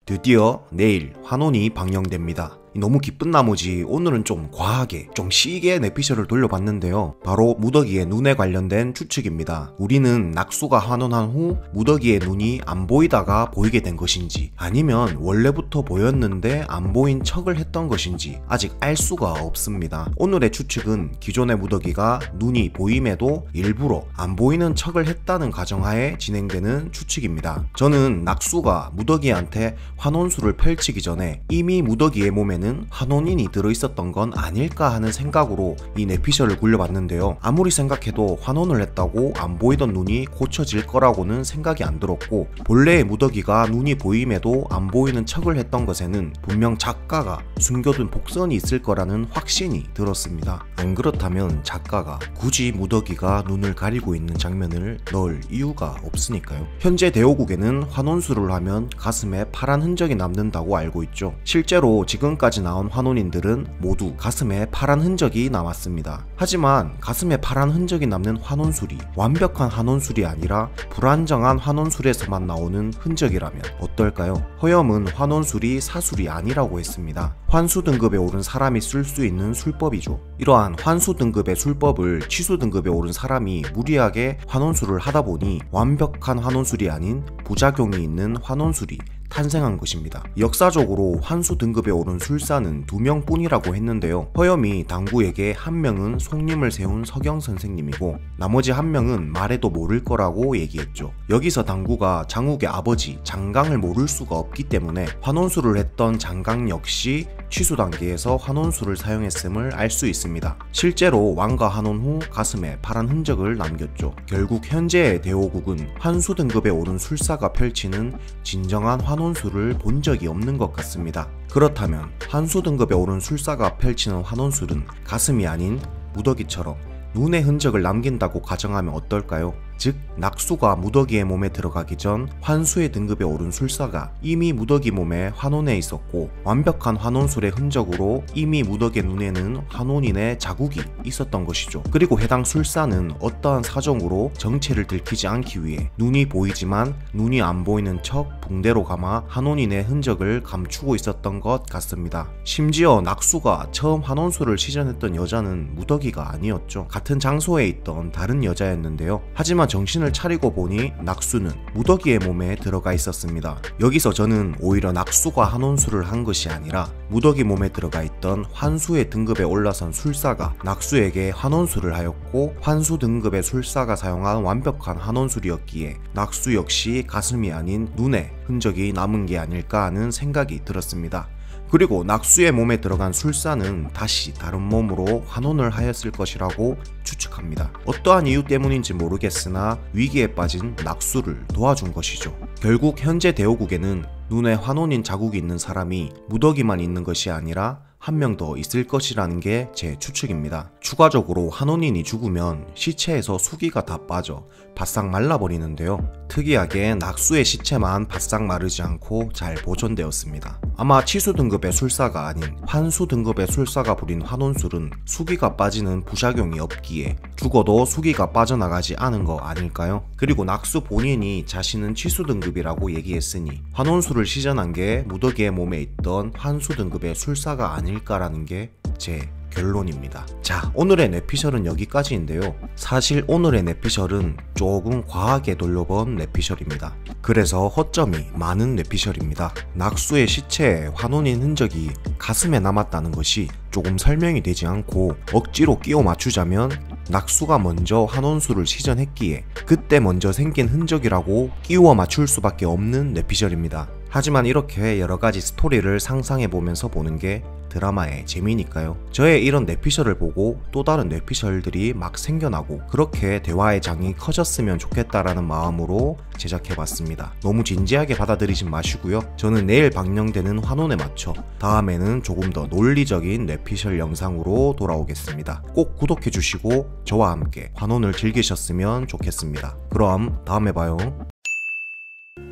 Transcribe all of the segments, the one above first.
드디어 내일 환원이 방영됩니다. 너무 기쁜 나머지 오늘은 좀 과하게, 좀 시게 내피셜을 돌려봤는데요. 바로 무더기의 눈에 관련된 추측입니다. 우리는 낙수가 환원한 후 무더기의 눈이 안 보이다가 보이게 된 것인지, 아니면 원래부터 보였는데 안 보인 척을 했던 것인지 아직 알 수가 없습니다. 오늘의 추측은 기존의 무더기가 눈이 보임에도 일부러 안 보이는 척을 했다는 가정하에 진행되는 추측입니다. 저는 낙수가 무더기한테 환원술을 펼치기 전에 이미 무더기의 몸에는 환원인이 들어있었던 건 아닐까 하는 생각으로 이 내피셜을 굴려봤는데요. 아무리 생각해도 환원을 했다고 안 보이던 눈이 고쳐질 거라고는 생각이 안 들었고, 본래의 무더기가 눈이 보임에도 안 보이는 척을 했던 것에는 분명 작가가 숨겨둔 복선이 있을 거라는 확신이 들었습니다. 안 그렇다면 작가가 굳이 무더기가 눈을 가리고 있는 장면을 넣을 이유가 없으니까요. 현재 대호국에는 환원술을 하면 가슴에 파란 흔적이 남는다고 알고 있죠. 실제로 지금까지 나온 환원인들은 모두 가슴에 파란 흔적이 남았습니다. 하지만 가슴에 파란 흔적이 남는 환원술이 완벽한 환원술이 아니라 불안정한 환원술에서만 나오는 흔적이라면 어떨까요? 허염은 환원술이 사술이 아니라고 했습니다. 환수 등급에 오른 사람이 쓸 수 있는 술법이죠. 이러한 환수 등급의 술법을 취수 등급에 오른 사람이 무리하게 환원술을 하다 보니 완벽한 환원술이 아닌 부작용이 있는 환원술이 탄생한 것입니다. 역사적으로 환수 등급에 오른 술사는 2명 뿐이라고 했는데요. 허염이 당구에게 한 명은 속림을 세운 서경 선생님이고 나머지 한 명은 말해도 모를 거라고 얘기했죠. 여기서 당구가 장욱의 아버지 장강을 모를 수가 없기 때문에 환원술을 했던 장강 역시 취수 단계에서 환원술을 사용했음을 알 수 있습니다. 실제로 왕가 환원 후 가슴에 파란 흔적을 남겼죠. 결국 현재의 대호국은 환수 등급에 오른 술사가 펼치는 진정한 환원술을 본 적이 없는 것 같습니다. 그렇다면 환수 등급에 오른 술사가 펼치는 환원술은 가슴이 아닌 무더기처럼 눈의 흔적을 남긴다고 가정하면 어떨까요? 즉, 낙수가 무더기의 몸에 들어가기 전 환수의 등급에 오른 술사가 이미 무더기 몸에 환원해 있었고, 완벽한 환원술의 흔적으로 이미 무더기의 눈에는 환원인의 자국이 있었던 것이죠. 그리고 해당 술사는 어떠한 사정으로 정체를 들키지 않기 위해 눈이 보이지만 눈이 안 보이는 척 붕대로 감아 환원인의 흔적을 감추고 있었던 것 같습니다. 심지어 낙수가 처음 환원술을 시전했던 여자는 무더기가 아니었죠. 같은 장소에 있던 다른 여자였는데요. 하지만 정신을 차리고 보니 낙수는 무더기의 몸에 들어가 있었습니다. 여기서 저는 오히려 낙수가 환원술을 한 것이 아니라 무더기 몸에 들어가 있던 환수의 등급에 올라선 술사가 낙수에게 환원술을 하였고, 환수 등급의 술사가 사용한 완벽한 환원술이었기에 낙수 역시 가슴이 아닌 눈에 흔적이 남은 게 아닐까 하는 생각이 들었습니다. 그리고 낙수의 몸에 들어간 술사는 다시 다른 몸으로 환원을 하였을 것이라고 추측합니다. 어떠한 이유 때문인지 모르겠으나 위기에 빠진 낙수를 도와준 것이죠. 결국 현재 대호국에는 눈에 환원인 자국이 있는 사람이 무더기만 있는 것이 아니라 한 명 더 있을 것이라는 게 제 추측입니다. 추가적으로 환원인이 죽으면 시체에서 수기가 다 빠져 바싹 말라버리는데요. 특이하게 낙수의 시체만 바싹 마르지 않고 잘 보존되었습니다. 아마 치수 등급의 술사가 아닌 환수 등급의 술사가 부린 환원술은 수기가 빠지는 부작용이 없기에 죽어도 수기가 빠져나가지 않은 거 아닐까요? 그리고 낙수 본인이 자신은 치수 등급이라고 얘기했으니 환원술을 시전한 게 무더기의 몸에 있던 환수 등급의 술사가 아닐까라는 게 제 결론입니다. 자, 오늘의 내피셜은 여기까지인데요. 사실 오늘의 내피셜은 조금 과하게 돌려본 내피셜입니다. 그래서 허점이 많은 내피셜입니다. 낙수의 시체에 환원인 흔적이 가슴에 남았다는 것이 조금 설명이 되지 않고 억지로 끼워 맞추자면 낙수가 먼저 환원술을 시전했기에 그때 먼저 생긴 흔적이라고 끼워 맞출 수밖에 없는 내피셜입니다. 하지만 이렇게 여러가지 스토리를 상상해보면서 보는 게 드라마의 재미니까요. 저의 이런 내피셜을 보고 또 다른 내피셜들이 막 생겨나고 그렇게 대화의 장이 커졌으면 좋겠다라는 마음으로 제작해봤습니다. 너무 진지하게 받아들이진 마시고요. 저는 내일 방영되는 환원에 맞춰 다음에는 조금 더 논리적인 내피셜 영상으로 돌아오겠습니다. 꼭 구독해주시고 저와 함께 환원을 즐기셨으면 좋겠습니다. 그럼 다음에 봐요.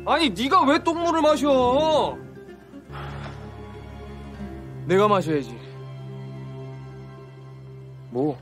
아니 네가 왜 똥물을 마셔? 내가 마셔야지. 뭐?